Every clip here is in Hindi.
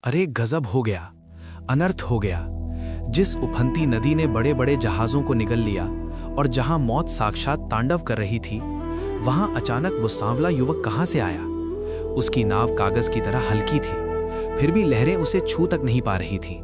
अरे गजब हो गया, अनर्थ हो गया। जिस उफनती नदी ने बड़े बड़े जहाजों को निगल लिया और जहां मौत साक्षात तांडव कर रही थी, वहां अचानक वो सांवला युवक कहां से आया। उसकी नाव कागज की तरह हल्की थी, फिर भी लहरें उसे छू तक नहीं पा रही थीं।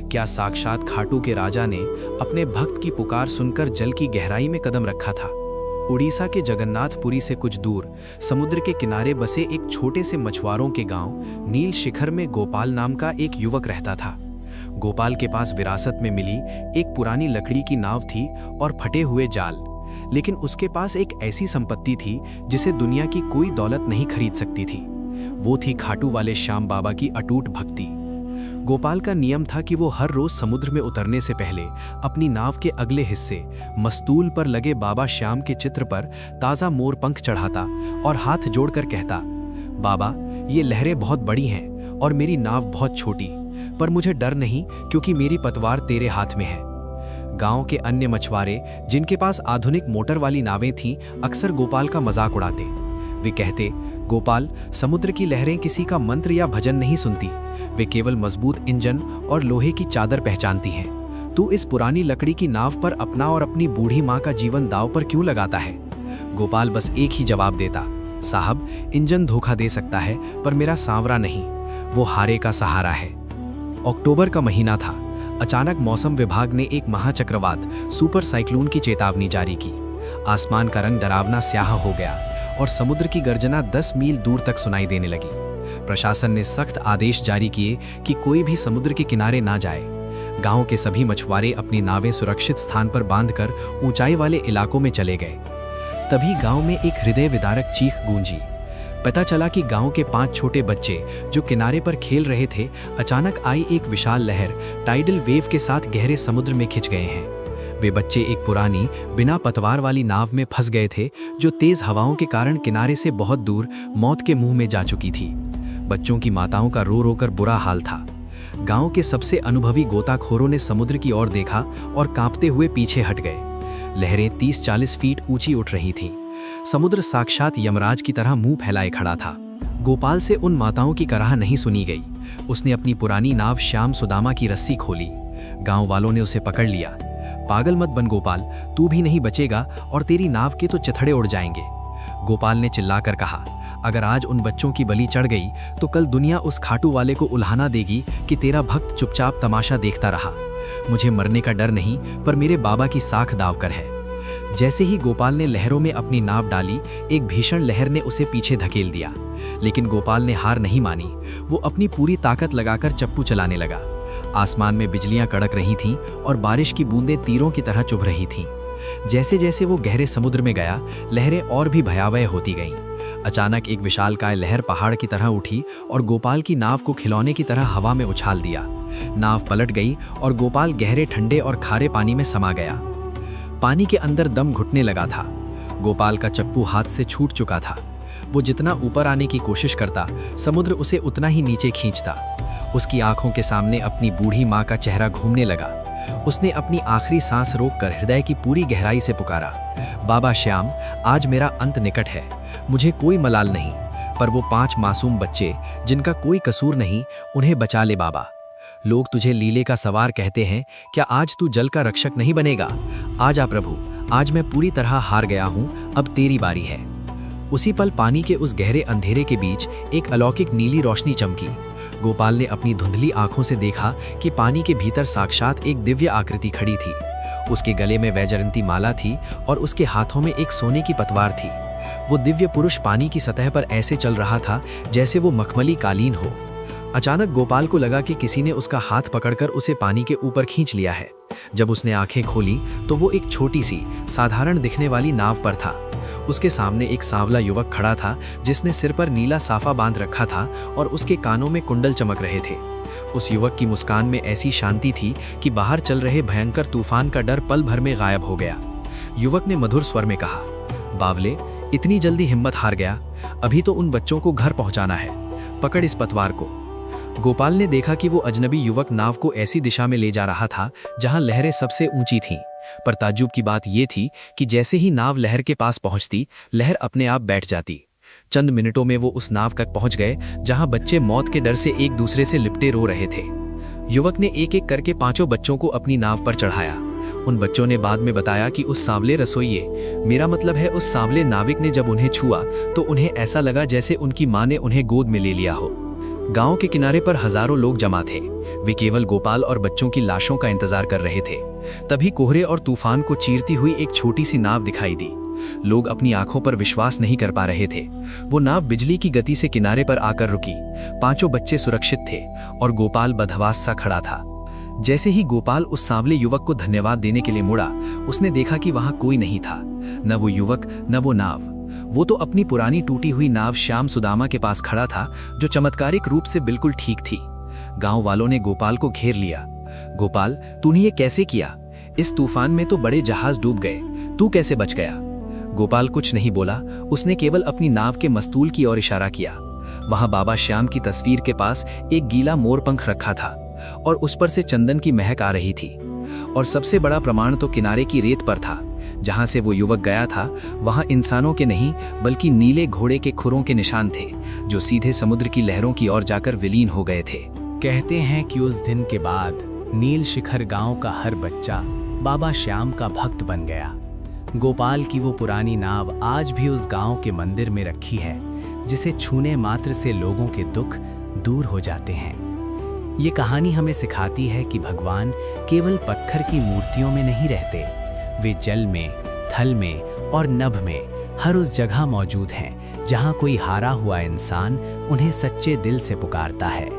क्या साक्षात खाटू के राजा ने अपने भक्त की पुकार सुनकर जल की गहराई में कदम रखा था। उड़ीसा के जगन्नाथपुरी से कुछ दूर समुद्र के किनारे बसे एक छोटे से मछुआरों के गांव नील शिखर में गोपाल नाम का एक युवक रहता था। गोपाल के पास विरासत में मिली एक पुरानी लकड़ी की नाव थी और फटे हुए जाल, लेकिन उसके पास एक ऐसी संपत्ति थी जिसे दुनिया की कोई दौलत नहीं खरीद सकती थी। वो थी खाटू वाले श्याम बाबा की अटूट भक्ति। गोपाल का नियम था कि वो हर रोज समुद्र में उतरने से पहले अपनी नाव के अगले हिस्से मस्तूल पर लगे बाबा श्याम के चित्र पर ताज़ा मोर पंख चढ़ाता और हाथ जोड़कर कहता, बाबा ये लहरें बहुत बड़ी हैं और मेरी नाव बहुत छोटी, पर मुझे डर नहीं क्योंकि मेरी पतवार तेरे हाथ में है। गांव के अन्य मछुआरे जिनके पास आधुनिक मोटर वाली नावें थीं, अक्सर गोपाल का मजाक उड़ाते। वे कहते, गोपाल समुद्र की लहरें किसी का मंत्र या भजन नहीं सुनती, वे केवल मजबूत इंजन और लोहे की चादर पहचानती हैं। तू इस पुरानी लकड़ी की नाव पर अपना और अपनी बूढ़ी माँ का जीवन दांव पर क्यों लगाता है। गोपाल बस एक ही जवाब देता, साहब इंजन धोखा दे सकता है पर मेरा सांवरा नहीं, वो हारे का सहारा है। अक्टूबर का महीना था। अचानक मौसम विभाग ने एक महाचक्रवात सुपर साइक्लोन की चेतावनी जारी की। आसमान का रंग डरावना स्याह हो गया और समुद्र की गर्जना 10 मील दूर तक सुनाई देने लगी। प्रशासन ने सख्त आदेश जारी किए कि कोई भी समुद्र के किनारे ना जाए। गांव के सभी मछुआरे अपनी नावें सुरक्षित स्थान पर बांधकर ऊंचाई वाले इलाकों में चले गए। तभी गांव में एक हृदय विदारक चीख गूंजी। पता चला कि गांव के 5 छोटे बच्चे जो किनारे पर खेल रहे थे, अचानक आई एक विशाल लहर टाइडल वेव के साथ गहरे समुद्र में खिंच गए हैं। वे बच्चे एक पुरानी बिना पतवार वाली नाव में फंस गए थे जो तेज हवाओं के कारण किनारे से बहुत दूर मौत के मुंह में जा चुकी थी। बच्चों की माताओं का रो रो कर बुरा हाल था। गांव के सबसे अनुभवी गोताखोरों ने समुद्र की ओर देखा और कांपते हुए पीछे हट गए। लहरें 30-40 फीट ऊंची उठ रही थीं। समुद्र साक्षात यमराज की तरह मुंह फैलाए खड़ा था। गोपाल से उन माताओं की कराह नहीं सुनी गई। उसने अपनी पुरानी नाव श्याम सुदामा की रस्सी खोली। गांव वालों ने उसे पकड़ लिया। पागल मत बन गोपाल, तू भी नहीं बचेगा और तेरी नाव के तो चिथड़े उड़ जाएंगे। गोपाल ने चिल्लाकर कहा, अगर आज उन बच्चों की बलि चढ़ गई तो कल दुनिया उस खाटू वाले को उल्हाना देगी कि तेरा भक्त चुपचाप तमाशा देखता रहा। मुझे मरने का डर नहीं, पर मेरे बाबा की साख दाव कर है। जैसे ही गोपाल ने लहरों में अपनी नाव डाली, एक भीषण लहर ने उसे पीछे धकेल दिया। लेकिन गोपाल ने हार नहीं मानी। वो अपनी पूरी ताकत लगाकर चप्पू चलाने लगा। आसमान में बिजलियां कड़क रही थीं और बारिश की बूंदें तीरों की तरह चुभ रही थीं। जैसे जैसे वो गहरे समुद्र में गया, लहरें और भी भयावह होती गईं। अचानक एक विशालकाय लहर पहाड़ की तरह उठी और गोपाल की नाव को खिलौने की तरह हवा में उछाल दिया। नाव पलट गई और गोपाल गहरे ठंडे और खारे पानी में समा गया। पानी के अंदर दम घुटने लगा था। गोपाल का चप्पू हाथ से छूट चुका था। वो जितना ऊपर आने की कोशिश करता, समुद्र उसे उतना ही नीचे खींचता। उसकी आंखों के सामने अपनी बूढ़ी माँ का चेहरा घूमने लगा। उसने अपनी आखिरी सांस रोककर हृदय की पूरी गहराई से पुकारा, बाबा श्याम, आज मेरा अंत निकट है। मुझे कोई मलाल नहीं, पर वो 5 मासूम बच्चे जिनका कोई कसूर नहीं, उन्हें बचा ले बाबा। लोग तुझे लीले का सवार कहते हैं, क्या आज तू जल का रक्षक नहीं बनेगा? आजा प्रभु, आज मैं पूरी तरह हार गया हूँ, अब तेरी बारी है। उसी पल पानी के उस गहरे अंधेरे के बीच एक अलौकिक नीली रोशनी चमकी। गोपाल ने अपनी धुंधली आंखों से देखा कि पानी के भीतर साक्षात एक दिव्य आकृति खड़ी थी। उसके गले में वैजयंती माला थी और उसके हाथों में एक सोने की पतवार थी। वो दिव्य पुरुष पानी की सतह पर ऐसे चल रहा था जैसे वो मखमली कालीन हो। अचानक गोपाल को लगा कि किसी ने उसका हाथ पकड़कर उसे पानी के ऊपर खींच लिया है। जब उसने आंखें खोली तो वो एक छोटी सी साधारण दिखने वाली नाव पर था। उसके सामने एक सांवला युवक खड़ा था जिसने सिर पर नीला साफा बांध रखा था और उसके कानों में कुंडल चमक रहे थे। उस युवक की मुस्कान में ऐसी शांति थी कि बाहर चल रहे भयंकर तूफान का डर पल भर में गायब हो गया। युवक ने मधुर स्वर में कहा, बावले, इतनी जल्दी हिम्मत हार गया? अभी तो उन बच्चों को घर पहुंचाना है। पकड़ इस पतवार को। गोपाल ने देखा कि वो अजनबी युवक नाव को ऐसी दिशा में ले जा रहा था जहां लहरें सबसे ऊंची थीं। पर ताज्जुब की बात यह थी कि जैसे ही नाव लहर के पास पहुंचती, लहर अपने आप बैठ जाती। चंद मिनटों में वो उस नाव तक पहुंच गए जहां बच्चे मौत के डर से एक दूसरे से लिपटे रो रहे थे। युवक ने एक एक करके 5 बच्चों को अपनी नाव पर चढ़ाया। उन बच्चों ने बाद में बताया कि उस सांवले रसोइये, मेरा मतलब है उस सांवले नाविक ने जब उन्हें छुआ तो उन्हें ऐसा लगा जैसे उनकी मां ने उन्हें गोद में ले लिया हो। गांव के किनारे पर हजारों लोग जमा थे। वे केवल गोपाल और बच्चों की लाशों का इंतजार कर रहे थे। तभी कोहरे और तूफान को चीरती हुई एक छोटी सी नाव दिखाई दी। लोग अपनी आंखों पर विश्वास नहीं कर पा रहे थे। वो नाव बिजली की गति से किनारे पर आकर रुकी। 5 बच्चे सुरक्षित थे और गोपाल बदहवास सा खड़ा था। जैसे ही गोपाल उस सांवले युवक को धन्यवाद देने के लिए मुड़ा, उसने देखा कि वहां कोई नहीं था, न वो युवक न वो नाव। वो तो अपनी पुरानी टूटी हुई नाव श्याम सुदामा के पास खड़ा था, जो चमत्कारिक रूप से बिल्कुल ठीक थी। गांव वालों ने गोपाल को घेर लिया। गोपाल, तूने ये कैसे किया? इस तूफान में तो बड़े जहाज डूब गए, तू कैसे बच गया? गोपाल कुछ नहीं बोला। उसने केवल अपनी नाव के मस्तूल की ओर इशारा किया। वहां बाबा श्याम की तस्वीर के पास एक गीला मोरपंख रखा था और उस पर से चंदन की महक आ रही थी। और सबसे बड़ा प्रमाण तो किनारे की रेत पर था। जहां से वो युवक गया था, वहां इंसानों के नहीं बल्कि नीले घोड़े के खुरों के निशान थे, जो सीधे समुद्र की लहरों की ओर जाकर विलीन हो गए थे। कहते हैं कि उस दिन के बाद नील शिखर गांव का हर बच्चा बाबा श्याम का भक्त बन गया। गोपाल की वो पुरानी नाव आज भी उस गांव के मंदिर में रखी है, जिसे छूने मात्र से लोगों के दुख दूर हो जाते हैं। ये कहानी हमें सिखाती है कि भगवान केवल पत्थर की मूर्तियों में नहीं रहते, वे जल में, थल में और नभ में हर उस जगह मौजूद हैं जहां कोई हारा हुआ इंसान उन्हें सच्चे दिल से पुकारता है।